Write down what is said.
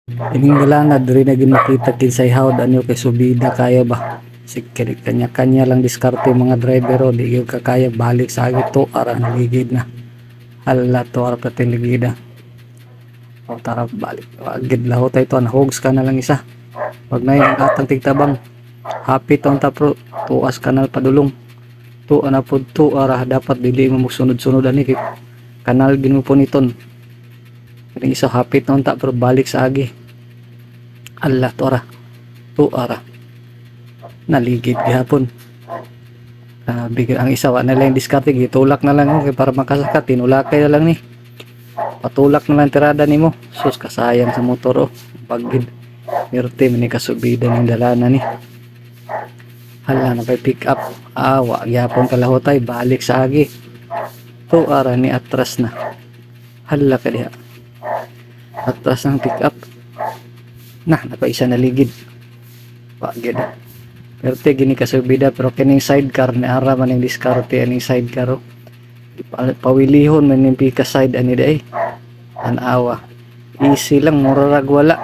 Ining galana diri na gid makita kinsay hawd anyo kay subida kayo ba. Sige kanya-kanya lang diskarte mga driver o di gyud kakaya balik sa agit to ara naligid na. Hala to ara pating ligida. O tara balik. Agid laho tayo to hogs ka na lang isa. Wag na yung atang tigtabang. Hapit ang tapro tuas ka na padulong. To ana pud to ara dapat dili mo sunod-sunod ani kay kanal gin mo puniton. Kani isa hapit na unta pero balik sa agi. Allah to ara. To ara. Naligid gihapon. Bigyan ang isa wa na lang diskarte gitulak na lang okay para makasakat tinulakay na lang ni. Patulak na lang tirada nimo. Sus kasayang sa motor oh. Pagid. Mirte man ni kasubida ning dalana ni. Hala na kay pick up. Wa gyapon kalahotay balik sa agi. To ara ni atras na. Hala ka diha. Atras ng pick up. Nah, napaisa na ligid. Pagid. Mirte gini kasubida pero kining sidecar ni ara man ning diskarte aning sidecar oh. Pawilihon man ning pika side ani day. Tanawa. Easy lang murarag wala.